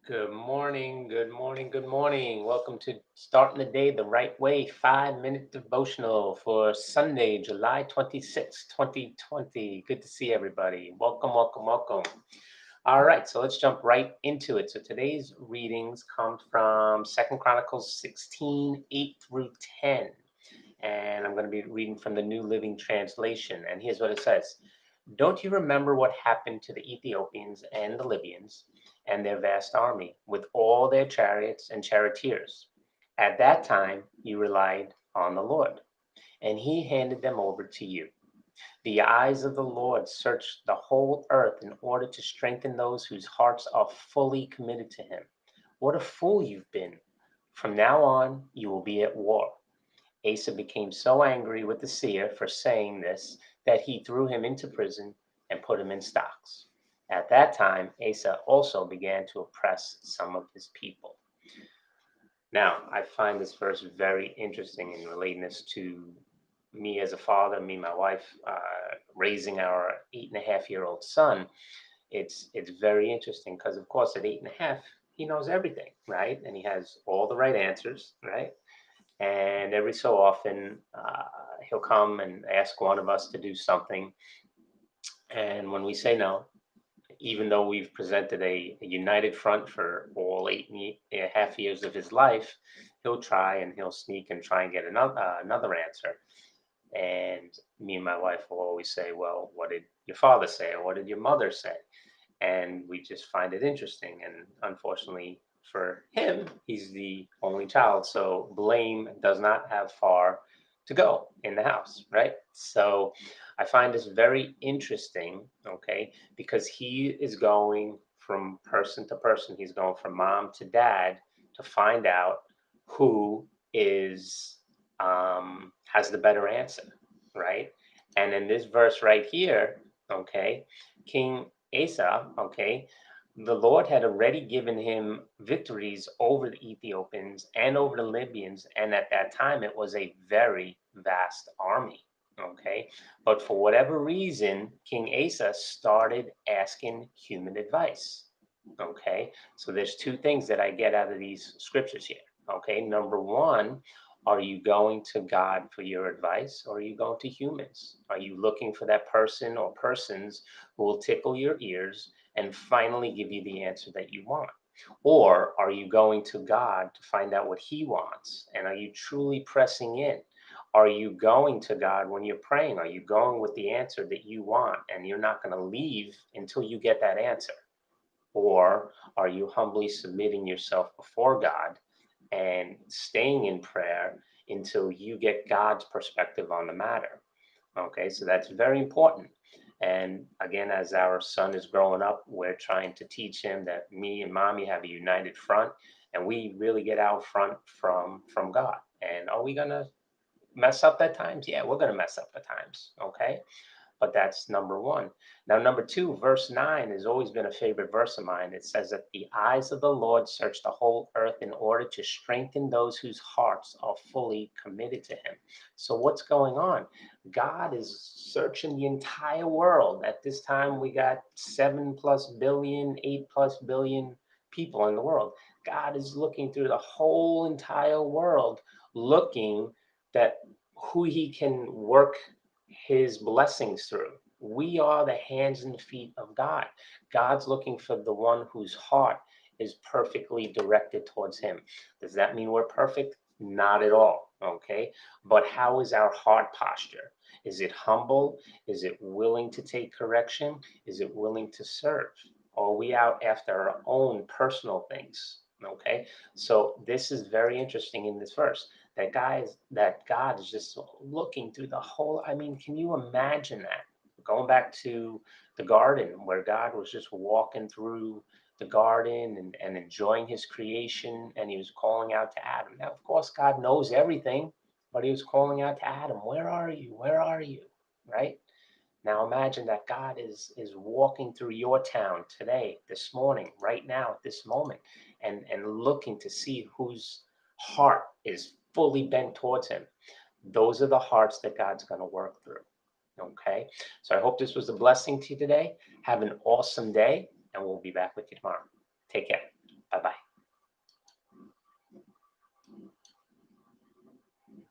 Good morning, good morning, good morning. Welcome to Starting the Day the Right Way 5-minute devotional for Sunday, July 26, 2020. Good to see everybody. Welcome, welcome, welcome. All right, so let's jump right into it. So today's readings come from 2 Chronicles 16, 8 through 10. And I'm going to be reading from the New Living Translation. And here's what it says. Don't you remember what happened to the Ethiopians and the Libyans and their vast army with all their chariots and charioteers? At that time, you relied on the Lord, and he handed them over to you. The eyes of the Lord search the whole earth in order to strengthen those whose hearts are fully committed to him. What a fool you've been! From now on, you will be at war. Asa became so angry with the seer for saying this that he threw him into prison and put him in stocks. At that time, Asa also began to oppress some of his people. Now, I find this verse very interesting in relating this to me as a father, me and my wife, raising our 8.5-year-old son. It's very interesting because, of course, at 8.5, he knows everything, right? And he has all the right answers, right? And every so often, he'll come and ask one of us to do something. And when we say no, even though we've presented a united front for all 8.5 years of his life, he'll try and he'll sneak and try and get another answer. And me and my wife will always say, well, what did your father say? Or what did your mother say? And we just find it interesting. And unfortunately for him, he's the only child, so blame does not have far to go in the house, right? So I find this very interesting, okay, because he is going from person to person. He's going from mom to dad to find out who is has the better answer, right? And in this verse right here, okay, King Asa, okay, the Lord had already given him victories over the Ethiopians and over the Libyans, and at that time it was a very vast army. Okay, but for whatever reason, King Asa started asking human advice. Okay, so there's two things that I get out of these scriptures here. Okay, number one, are you going to God for your advice, or are you going to humans? Are you looking for that person or persons who will tickle your ears and finally give you the answer that you want? Or are you going to God to find out what he wants? And are you truly pressing in? Are you going to God when you're praying? Are you going with the answer that you want and you're not going to leave until you get that answer? Or are you humbly submitting yourself before God and staying in prayer until you get God's perspective on the matter? Okay, so that's very important. And again, as our son is growing up, we're trying to teach him that me and mommy have a united front, and we really get out front from God. And are we gonna mess up at times? Yeah, we're gonna mess up at times. Okay, but that's number one. Now, number two, verse 9 has always been a favorite verse of mine. It says that the eyes of the Lord search the whole earth in order to strengthen those whose hearts are fully committed to him. So, what's going on? God is searching the entire world. At this time, we got 7+ billion, 8+ billion people in the world. God is looking through the whole entire world, looking that who he can work his blessings through. We are the hands and feet of God. God's looking for the one whose heart is perfectly directed towards him. Does that mean we're perfect? Not at all. Okay. But how is our heart posture? Is it humble? Is it willing to take correction? Is it willing to serve? Or are we out after our own personal things? Okay. So this is very interesting in this verse that God is just looking through the whole. I mean, can you imagine that? Going back to the garden where God was just walking through the garden and enjoying his creation, and he was calling out to Adam. Now, of course, God knows everything, but he was calling out to Adam, where are you? Where are you? Right? Now imagine that God is walking through your town today, this morning, right now, at this moment, and looking to see whose heart is fully bent towards him. Those are the hearts that God's going to work through. Okay. So I hope this was a blessing to you today. Have an awesome day, and we'll be back with you tomorrow. Take care. Bye bye.